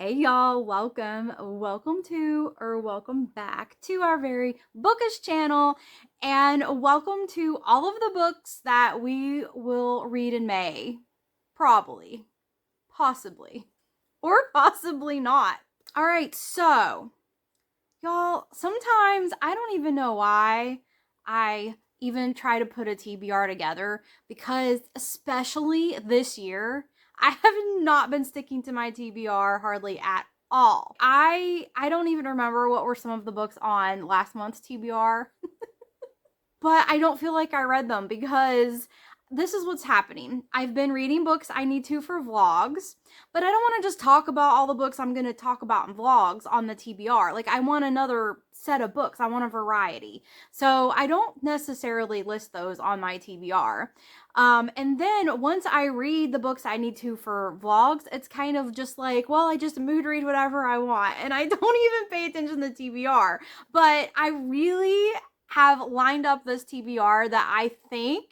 Hey y'all, welcome to or welcome back to our very bookish channel, and welcome to all of the books that we will read in May. Probably, possibly, or possibly not. All right, so y'all, sometimes I don't even know why I even try to put a TBR together, because especially this year, I have not been sticking to my TBR hardly at all. I don't even remember what were some of the books on last month's TBR, but I don't feel like I read them because this is what's happening. I've been reading books I need to for vlogs, but I don't want to just talk about all the books I'm going to talk about in vlogs on the TBR. Like, I want another set of books. I want a variety. So I don't necessarily list those on my TBR. And then once I read the books I need to for vlogs, it's kind of just like, well, I just mood read whatever I want, and I don't even pay attention to the TBR. But I really have lined up this TBR that I think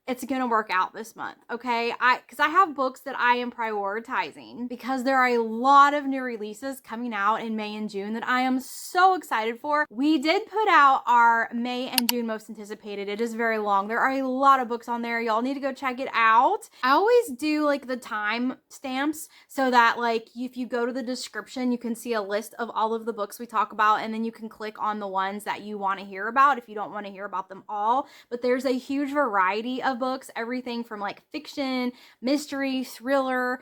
it's gonna work out this month, okay? Because I have books that I am prioritizing because there are a lot of new releases coming out in May and June that I am so excited for. We did put out our May and June most anticipated. It is very long. There are a lot of books on there. Y'all need to go check it out. I always do like the time stamps so that like if you go to the description, you can see a list of all of the books we talk about, and then you can click on the ones that you want to hear about if you don't want to hear about them all. But there's a huge variety of books, everything from like fiction, mystery, thriller,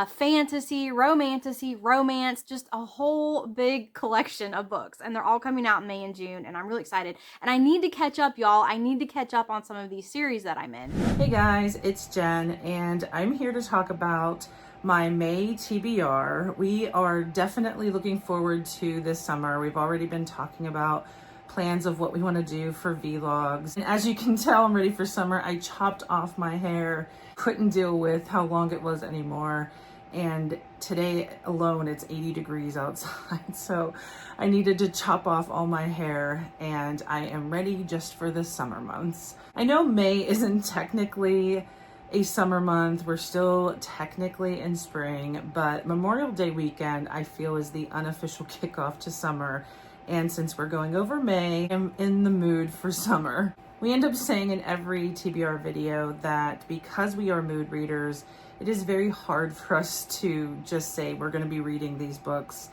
fantasy, romantasy, romance, just a whole big collection of books, and they're all coming out in May and June, and I'm really excited. And I need to catch up, y'all. I need to catch up on some of these series that I'm in. Hey guys, it's Jen, and I'm here to talk about my May TBR. We are definitely looking forward to this summer. We've already been talking about plans of what we want to do for vlogs. And as you can tell, I'm ready for summer. I chopped off my hair, couldn't deal with how long it was anymore. And today alone, it's 80 degrees outside. So I needed to chop off all my hair, and I am ready just for the summer months. I know May isn't technically a summer month. We're still technically in spring, but Memorial Day weekend, I feel, is the unofficial kickoff to summer. And since we're going over May, I'm in the mood for summer. We end up saying in every TBR video that because we are mood readers, it is very hard for us to just say we're going to be reading these books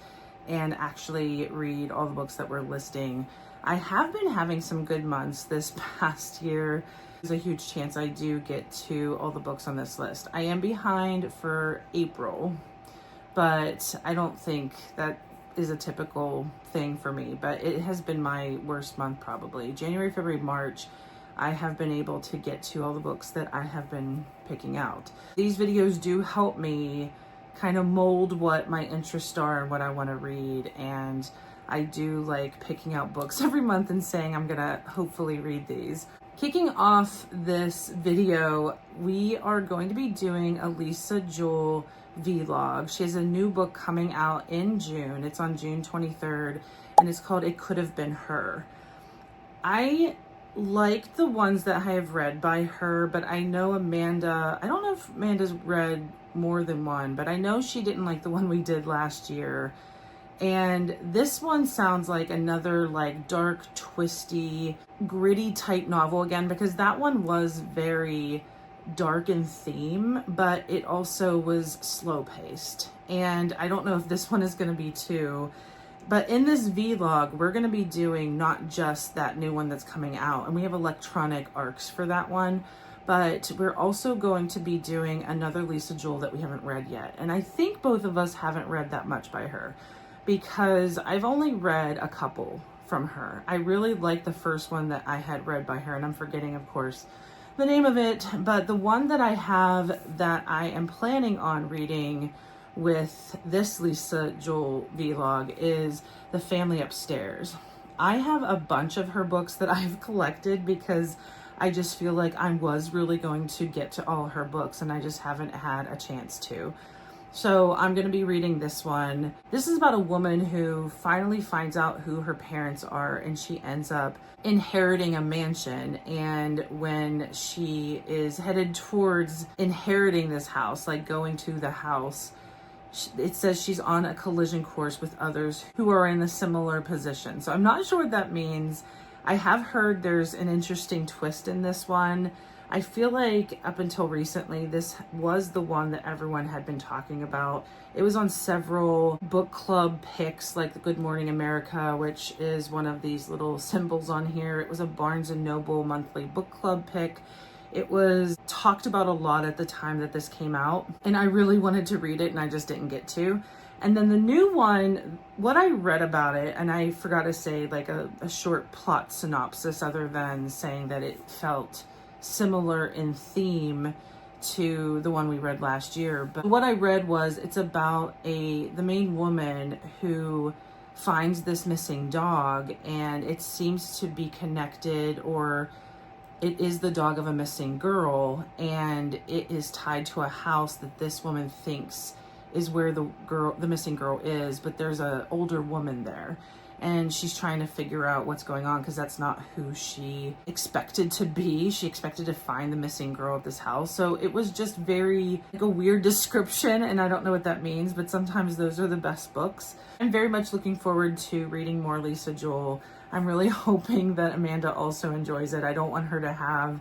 and actually read all the books that we're listing. I have been having some good months this past year. There's a huge chance I do get to all the books on this list. I am behind for April, but I don't think that is a typical thing for me, but it has been my worst month probably. January, February, March, I have been able to get to all the books that I have been picking out. These videos do help me kind of mold what my interests are and what I want to read, and I do like picking out books every month and saying I'm gonna hopefully read these. Kicking off this video, we are going to be doing a Lisa Jewell vlog. She has a new book coming out in June. It's on June 23rd, and it's called It Could Have Been Her. I like the ones that I have read by her, but I know Amanda, I don't know if Amanda's read more than one, but I know she didn't like the one we did last year. And this one sounds like another like dark, twisty, gritty type novel again, because that one was very dark in theme, but it also was slow paced. And I don't know if this one is going to be too, but in this vlog, we're going to be doing not just that new one that's coming out, and we have electronic arcs for that one, but we're also going to be doing another Lisa Jewell that we haven't read yet. And I think both of us haven't read that much by her, because I've only read a couple from her. I really like the first one that I had read by her, and I'm forgetting, of course, the name of it, but the one that I have that I am planning on reading with this Lisa Jewell vlog is The Family Upstairs. I have a bunch of her books that I've collected because I just feel like I was really going to get to all her books, and I just haven't had a chance to. So I'm going to be reading this one. This is about a woman who finally finds out who her parents are, and she ends up inheriting a mansion. And when she is headed towards inheriting this house, like going to the house, it says she's on a collision course with others who are in a similar position. So I'm not sure what that means. I have heard there's an interesting twist in this one. I feel like up until recently, this was the one that everyone had been talking about. It was on several book club picks, like the Good Morning America, which is one of these little symbols on here. It was a Barnes & Noble monthly book club pick. It was talked about a lot at the time that this came out, and I really wanted to read it and I just didn't get to. And then the new one, what I read about it, and I forgot to say like a short plot synopsis other than saying that it felt similar in theme to the one we read last year. But what I read was it's about the main woman who finds this missing dog, and it seems to be connected, or it is the dog of a missing girl, and it is tied to a house that this woman thinks is where the missing girl is, but there's an older woman there, and she's trying to figure out what's going on because that's not who she expected to be. She expected to find the missing girl at this house. So it was just very like a weird description, and I don't know what that means, but sometimes those are the best books. I'm very much looking forward to reading more Lisa Joel. I'm really hoping that Amanda also enjoys it. I don't want her to have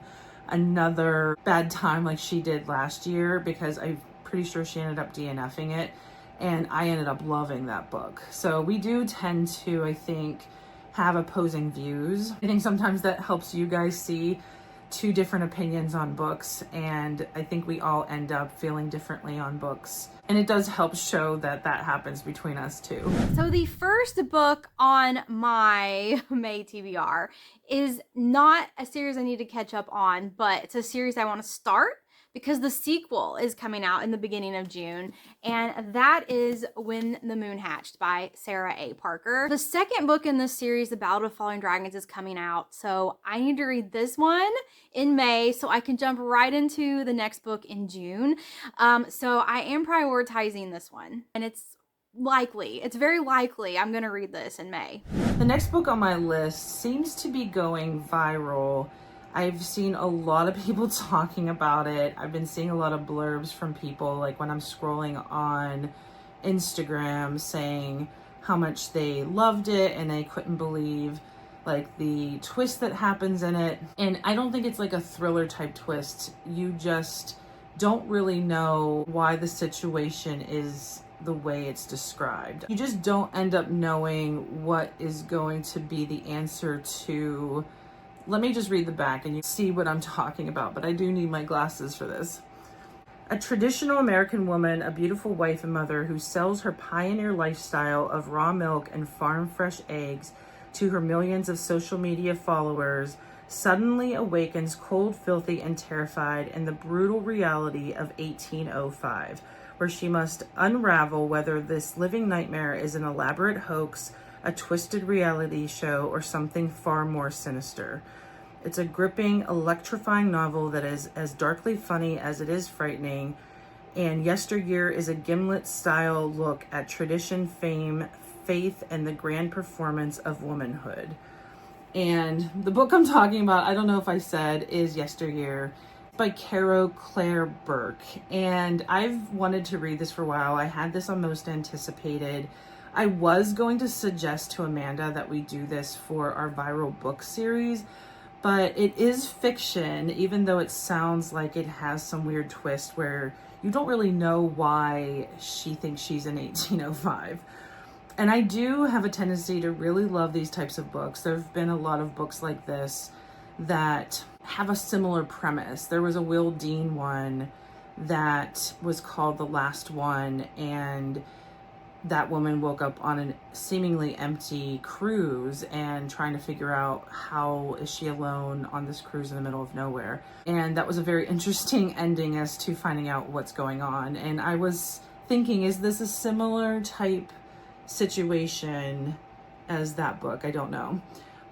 another bad time like she did last year, because I'm pretty sure she ended up DNFing it, and I ended up loving that book. So we do tend to, I think, have opposing views. I think sometimes that helps you guys see two different opinions on books, and I think we all end up feeling differently on books. And it does help show that that happens between us too. So the first book on my May TBR is not a series I need to catch up on, but it's a series I want to start because the sequel is coming out in the beginning of June, and that is When the Moon Hatched by Sarah A. Parker. The second book in this series, The Ballad of Falling Dragons, is coming out, so I need to read this one in May so I can jump right into the next book in June. So I am prioritizing this one, and it's very likely I'm gonna read this in May. The next book on my list seems to be going viral. I've seen a lot of people talking about it. I've been seeing a lot of blurbs from people, like when I'm scrolling on Instagram, saying how much they loved it and they couldn't believe like the twist that happens in it. And I don't think it's like a thriller type twist. You just don't really know why the situation is the way it's described. You just don't end up knowing what is going to be the answer to. Let me just read the back and you see what I'm talking about, but I do need my glasses for this. A traditional American woman, a beautiful wife and mother who sells her pioneer lifestyle of raw milk and farm fresh eggs to her millions of social media followers, suddenly awakens cold, filthy, and terrified in the brutal reality of 1805, where she must unravel whether this living nightmare is an elaborate hoax, a twisted reality show, or something far more sinister. It's a gripping, electrifying novel that is as darkly funny as it is frightening, and Yesteryear is a Gimlet-style look at tradition, fame, faith, and the grand performance of womanhood. And the book I'm talking about, I don't know if I said, is Yesteryear by Caro Claire Burke. And I've wanted to read this for a while. I had this on Most Anticipated. I was going to suggest to Amanda that we do this for our viral book series, but it is fiction, even though it sounds like it has some weird twist where you don't really know why she thinks she's in 1805. And I do have a tendency to really love these types of books. There have been a lot of books like this that have a similar premise. There was a Will Dean one that was called The Last One, and that woman woke up on a seemingly empty cruise and trying to figure out how is she alone on this cruise in the middle of nowhere. And that was a very interesting ending as to finding out what's going on. And I was thinking, is this a similar type situation as that book? I don't know.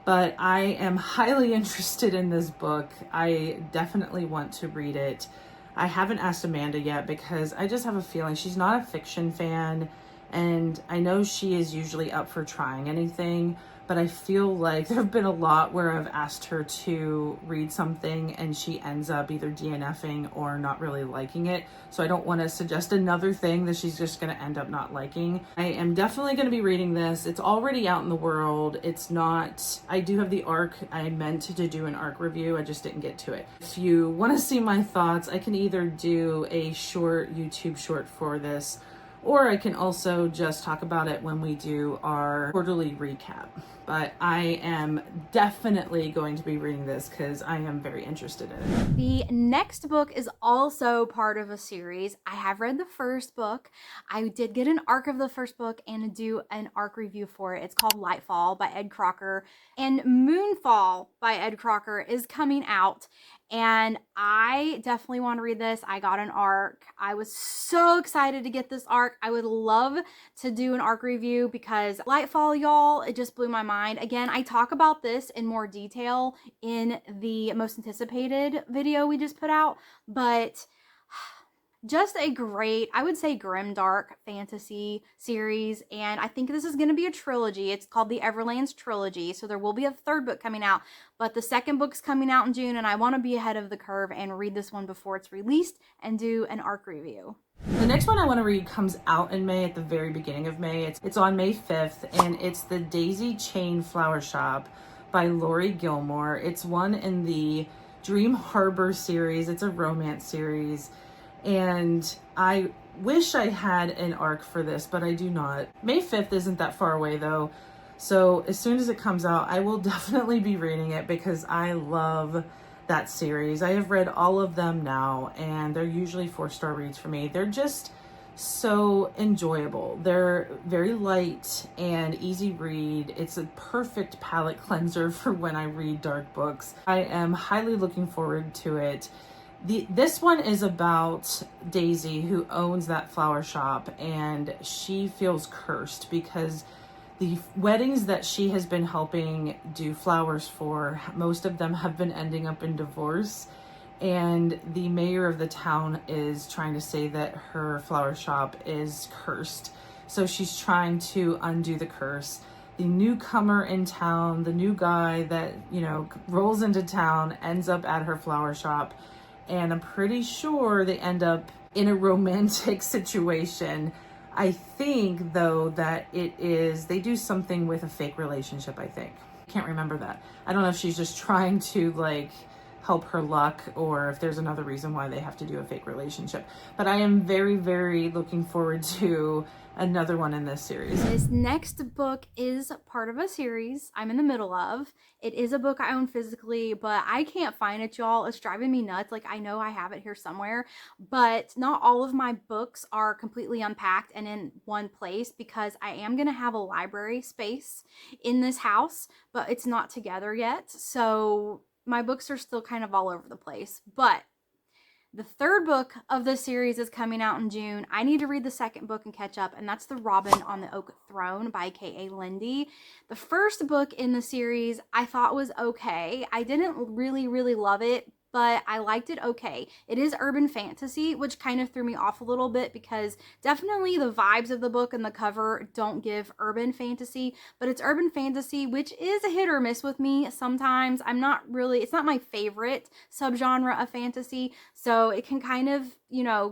But I am highly interested in this book. I definitely want to read it. I haven't asked Amanda yet because I just have a feeling she's not a fiction fan. And I know she is usually up for trying anything, but I feel like there have been a lot where I've asked her to read something and she ends up either DNFing or not really liking it. So I don't want to suggest another thing that she's just going to end up not liking. I am definitely going to be reading this. It's already out in the world. It's not, I do have the ARC. I meant to do an ARC review. I just didn't get to it. If you want to see my thoughts, I can either do a short YouTube short for this, or I can also just talk about it when we do our quarterly recap. But I am definitely going to be reading this because I am very interested in it. The next book is also part of a series. I have read the first book. I did get an ARC of the first book and do an ARC review for it. It's called Lightfall by Ed Crocker. And Moonfall by Ed Crocker is coming out. And I definitely want to read this. I got an ARC. I was so excited to get this ARC. I would love to do an ARC review because Lightfall, y'all, it just blew my mind. Again, I talk about this in more detail in the most anticipated video we just put out, but just a great, I would say, grimdark fantasy series, and I think this is going to be a trilogy. It's called the Everlands Trilogy, so there will be a third book coming out, but the second book's coming out in June, and I want to be ahead of the curve and read this one before it's released and do an ARC review. The next one I want to read comes out in May, at the very beginning of May. It's on May 5th, and it's The Daisy Chain Flower Shop by Lori Gilmore. It's one in the Dream Harbor series. It's a romance series. And I wish I had an ARC for this, but I do not. May 5th isn't that far away though. So as soon as it comes out, I will definitely be reading it because I love that series. I have read all of them now and they're usually 4-star reads for me. They're just so enjoyable. They're very light and easy read. It's a perfect palate cleanser for when I read dark books. I am highly looking forward to it. This one is about Daisy, who owns that flower shop, and she feels cursed because the weddings that she has been helping do flowers for, most of them have been ending up in divorce, and the mayor of the town is trying to say that her flower shop is cursed. So she's trying to undo the curse. The newcomer in town, the new guy that, rolls into town, ends up at her flower shop. And I'm pretty sure they end up in a romantic situation. I think, though, that they do something with a fake relationship, I think. Can't remember that. I don't know if she's just trying to, help her luck or if there's another reason why they have to do a fake relationship. But I am very, very looking forward to another one in this series. This next book is part of a series I'm in the middle of. It is a book I own physically, but I can't find it, y'all. It's driving me nuts. I know I have it here somewhere, but not all of my books are completely unpacked and in one place because I am going to have a library space in this house, but it's not together yet. So my books are still kind of all over the place, but the third book of this series is coming out in June. I need to read the second book and catch up, and that's The Robin on the Oak Throne by K.A. Lindy. The first book in the series I thought was okay. I didn't really, really love it, but I liked it okay. It is urban fantasy, which kind of threw me off a little bit because definitely the vibes of the book and the cover don't give urban fantasy, but it's urban fantasy, which is a hit or miss with me sometimes. It's not my favorite subgenre of fantasy, so it can kind of,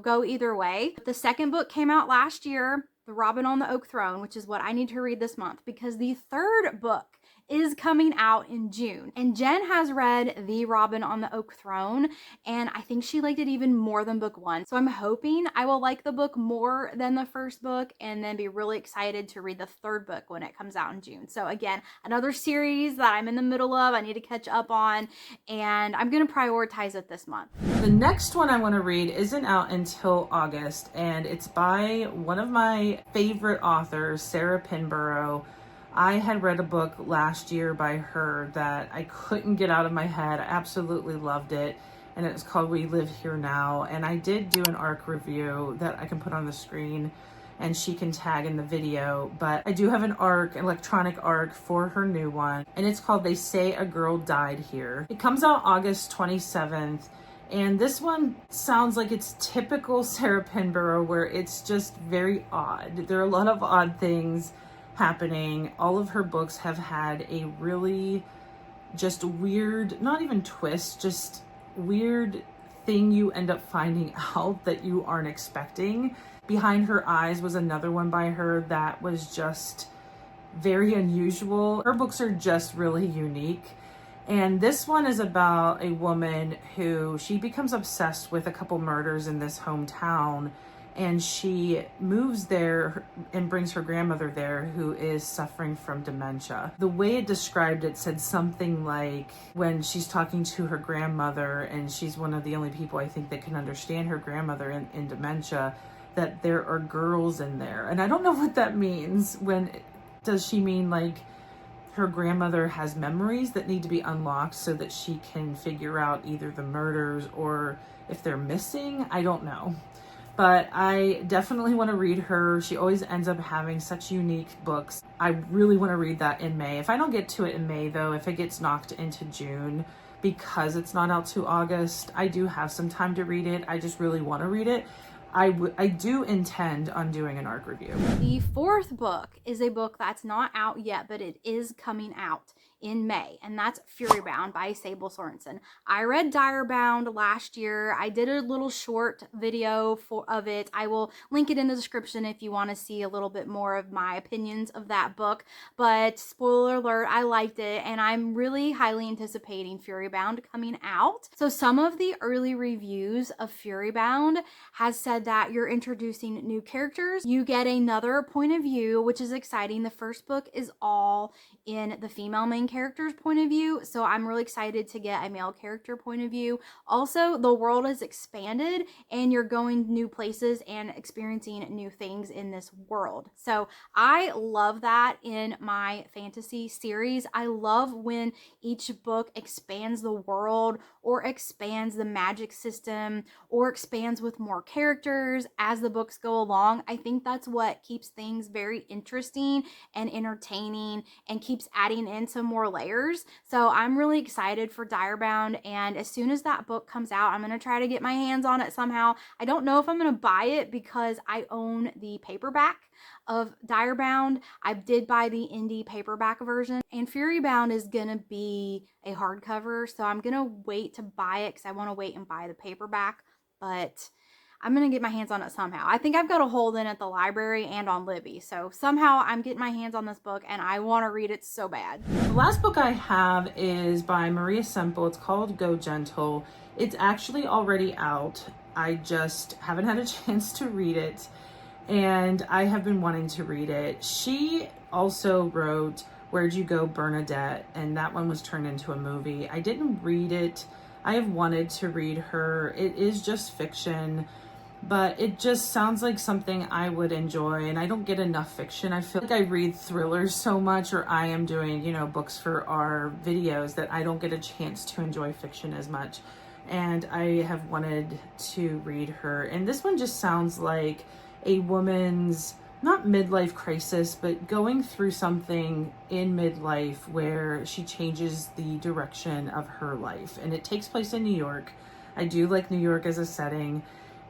go either way. The second book came out last year, The Robin on the Oak Throne, which is what I need to read this month because the third book is coming out in June. And Jen has read The Robin on the Oak Throne, and I think she liked it even more than book one. So I'm hoping I will like the book more than the first book and then be really excited to read the third book when it comes out in June. So again, another series that I'm in the middle of, I need to catch up on, and I'm going to prioritize it this month. The next one I want to read isn't out until August, and it's by one of my favorite authors, Sarah Pinborough. I had read a book last year by her that I couldn't get out of my head. I absolutely loved it. And it was called We Live Here Now. And I did do an ARC review that I can put on the screen and she can tag in the video. But I do have an ARC, electronic ARC for her new one. And it's called They Say a Girl Died Here. It comes out August 27th. And this one sounds like it's typical Sarah Pinborough, where it's just very odd. There are a lot of odd things happening. All of her books have had a really just weird, not even twist, just weird thing you end up finding out that you aren't expecting. Behind Her Eyes was another one by her that was just very unusual. Her books are just really unique. And this one is about a woman who she becomes obsessed with a couple murders in this hometown, and she moves there and brings her grandmother there who is suffering from dementia. The way it described it said something like when she's talking to her grandmother, and she's one of the only people I think that can understand her grandmother in dementia, that there are girls in there. And I don't know what that means. Does she mean like her grandmother has memories that need to be unlocked so that she can figure out either the murders or if they're missing? I don't know. But I definitely want to read her. She always ends up having such unique books. I really want to read that in May. If I don't get to it in May though, if it gets knocked into June, because it's not out to August, I do have some time to read it. I just really want to read it. I do intend on doing an ARC review. The fourth book is a book that's not out yet, but it is coming out in May, and that's Furybound by Sable Sorensen. I read Direbound last year. I did a little short video of it. I will link it in the description if you want to see a little bit more of my opinions of that book, but spoiler alert, I liked it, and I'm really highly anticipating Furybound coming out. So some of the early reviews of Furybound has said that you're introducing new characters. You get another point of view, which is exciting. The first book is all in the female main character's point of view, so I'm really excited to get a male character point of view. Also, the world is expanded and you're going new places and experiencing new things in this world. So I love that in my fantasy series. I love when each book expands the world or expands the magic system or expands with more characters as the books go along. I think that's what keeps things very interesting and entertaining and keeps adding in some more layers. So I'm really excited for Direbound, and as soon as that book comes out, I'm going to try to get my hands on it somehow. I don't know if I'm going to buy it because I own the paperback of Direbound. I did buy the indie paperback version, and Furybound is going to be a hardcover, so I'm going to wait to buy it because I want to wait and buy the paperback, but I'm going to get my hands on it somehow. I think I've got a hold in at the library and on Libby. So somehow I'm getting my hands on this book and I want to read it so bad. The last book I have is by Maria Semple. It's called Go Gentle. It's actually already out. I just haven't had a chance to read it, and I have been wanting to read it. She also wrote Where'd You Go, Bernadette, and that one was turned into a movie. I didn't read it. I have wanted to read her. It is just fiction, but it just sounds like something I would enjoy, and I don't get enough fiction. I feel like I read thrillers so much, or I am doing, books for our videos, that I don't get a chance to enjoy fiction as much. And I have wanted to read her. And this one just sounds like a woman's, not midlife crisis, but going through something in midlife where she changes the direction of her life. And it takes place in New York. I do like New York as a setting.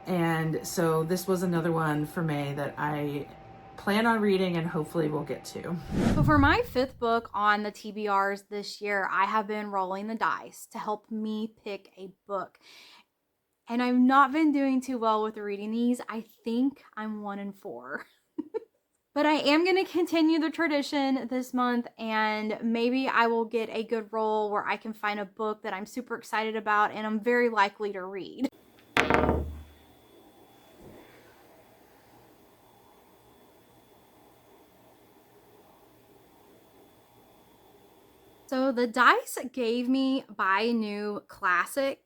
And so this was another one for May that I plan on reading and hopefully we'll get to. So for my fifth book on the TBRs this year, I have been rolling the dice to help me pick a book. And I've not been doing too well with reading these. I think I'm 1 in 4. But I am going to continue the tradition this month, and maybe I will get a good roll where I can find a book that I'm super excited about and I'm very likely to read. So the dice gave me Buy a New Classic,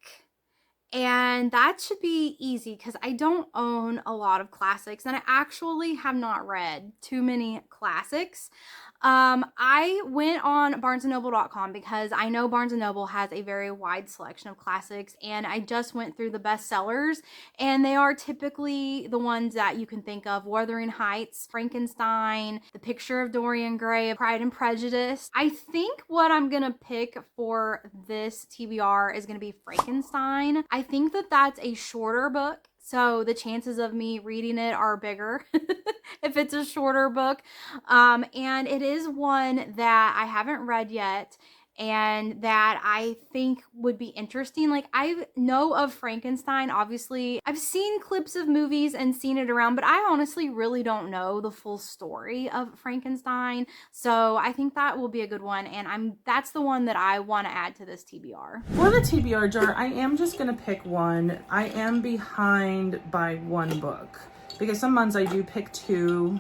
and that should be easy because I don't own a lot of classics, and I actually have not read too many classics. I went on barnesandnoble.com because I know Barnes & Noble has a very wide selection of classics, and I just went through the bestsellers, and they are typically the ones that you can think of: Wuthering Heights, Frankenstein, The Picture of Dorian Gray, Pride and Prejudice. I think what I'm gonna pick for this TBR is gonna be Frankenstein. I think that that's a shorter book, So the chances of me reading it are bigger if it's a shorter book. And it is one that I haven't read yet and that I think would be interesting. Like, I know of Frankenstein, obviously. I've seen clips of movies and seen it around, but I honestly really don't know the full story of Frankenstein. So I think that will be a good one, and that's the one that I want to add to this TBR. For the TBR jar, I am just gonna pick one. I am behind by one book because some months I do pick two.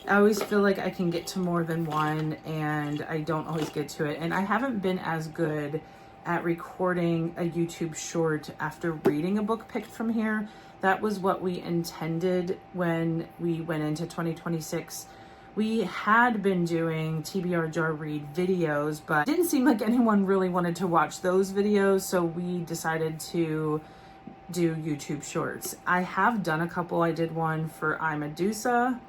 I always feel like I can get to more than one and I don't always get to it. And I haven't been as good at recording a YouTube short after reading a book picked from here. That was what we intended when we went into 2026. We had been doing TBR jar read videos, but it didn't seem like anyone really wanted to watch those videos. So we decided to do YouTube shorts. I have done a couple. I did one for I Medusa,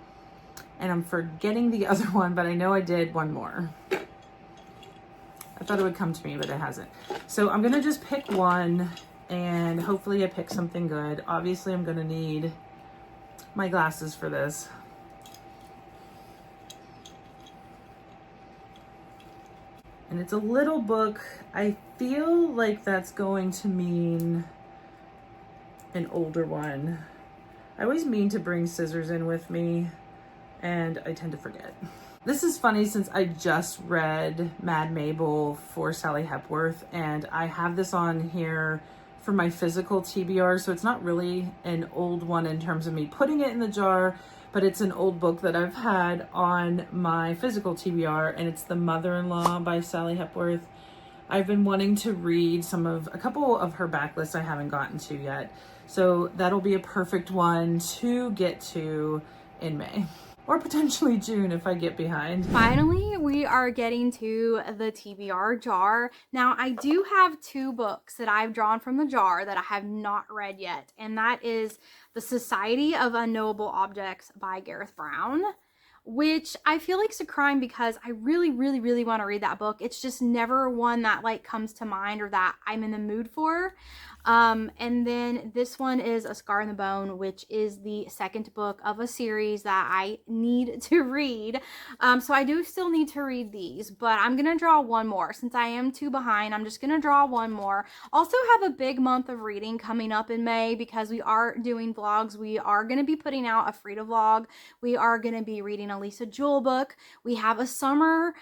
and I'm forgetting the other one, but I know I did one more. I thought it would come to me, but it hasn't. So I'm gonna just pick one and hopefully I pick something good. Obviously I'm gonna need my glasses for this. And it's a little book. I feel like that's going to mean an older one. I always mean to bring scissors in with me, and I tend to forget. This is funny since I just read Mad Mabel for Sally Hepworth, and I have this on here for my physical TBR, so it's not really an old one in terms of me putting it in the jar, but it's an old book that I've had on my physical TBR, and it's The Mother-in-Law by Sally Hepworth. I've been wanting to read a couple of her backlists I haven't gotten to yet, so that'll be a perfect one to get to in May. Or potentially June if I get behind. Finally, we are getting to the TBR jar. Now, I do have two books that I've drawn from the jar that I have not read yet, and that is The Society of Unknowable Objects by Gareth Brown, which I feel like's a crime because I really, really, really want to read that book. It's just never one that like comes to mind or that I'm in the mood for. And then this one is A Scar in the Bone, which is the second book of a series that I need to read. So I do still need to read these, but I'm going to draw one more. Since I am two behind, I'm just going to draw one more. Also have a big month of reading coming up in May because we are doing vlogs. We are going to be putting out a Frida vlog. We are going to be reading a Lisa Jewell book. We have a summer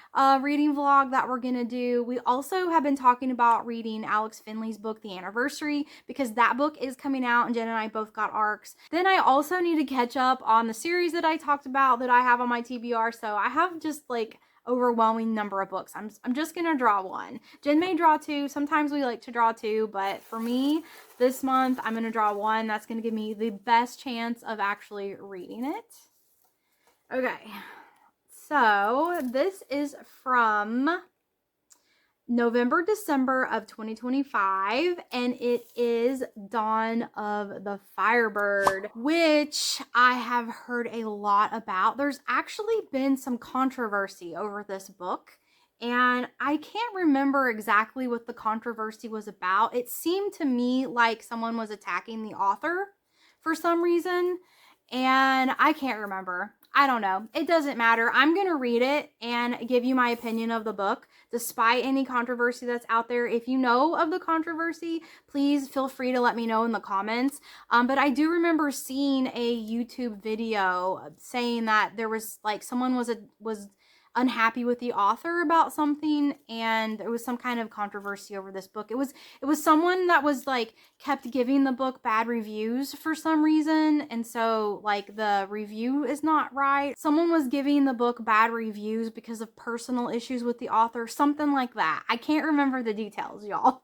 reading vlog that we're going to do. We also have been talking about reading Alex Finley's book, The Anniversary, because that book is coming out and Jen and I both got ARCs. Then I also need to catch up on the series that I talked about that I have on my TBR. So I have just like overwhelming number of books. I'm just gonna draw one. Jen may draw two. Sometimes we like to draw two, but for me this month I'm gonna draw one. That's gonna give me the best chance of actually reading it. Okay, so this is from November, December of 2025, and it is Dawn of the Firebird, which I have heard a lot about. There's actually been some controversy over this book, and I can't remember exactly what the controversy was about. It seemed to me like someone was attacking the author for some reason, and I can't remember. I don't know. It doesn't matter. I'm going to read it and give you my opinion of the book, despite any controversy that's out there. If you know of the controversy, please feel free to let me know in the comments. But I do remember seeing a YouTube video saying that there was like someone was unhappy with the author about something, and there was some kind of controversy over this book. It was someone that was like kept giving the book bad reviews for some reason, and so like the review is not right. Someone was giving the book bad reviews because of personal issues with the author, something like that. I can't remember the details, y'all.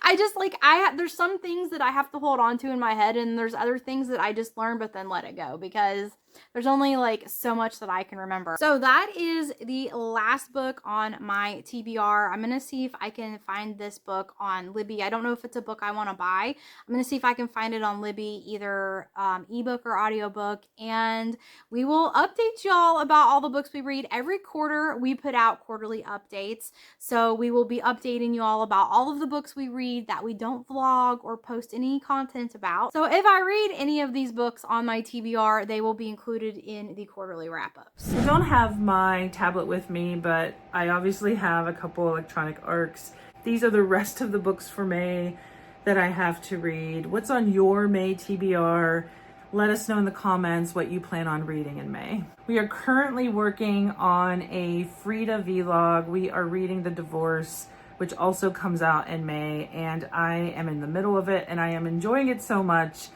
I just like there's some things that I have to hold on to in my head, and there's other things that I just learn but then let it go because There's only like so much that I can remember. So that is the last book on my TBR. I'm gonna see if I can find this book on Libby. I don't know if it's a book I want to buy. I'm gonna see if I can find it on Libby, either ebook or audiobook, and we will update y'all about all the books we read. Every quarter we put out quarterly updates, so we will be updating you all about all of the books we read that we don't vlog or post any content about. So if I read any of these books on my TBR, they will be included in the quarterly wrap-ups. I don't have my tablet with me, but I obviously have a couple electronic ARCs. These are the rest of the books for May that I have to read. What's on your May TBR? Let us know in the comments what you plan on reading in May. We are currently working on a Frida vlog. We are reading The Divorce, which also comes out in May, and I am in the middle of it and I am enjoying it so much.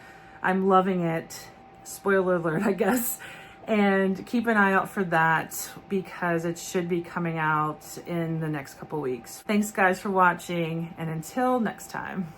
I'm loving it. Spoiler alert, I guess. And keep an eye out for that because it should be coming out in the next couple weeks. Thanks guys for watching, and until next time.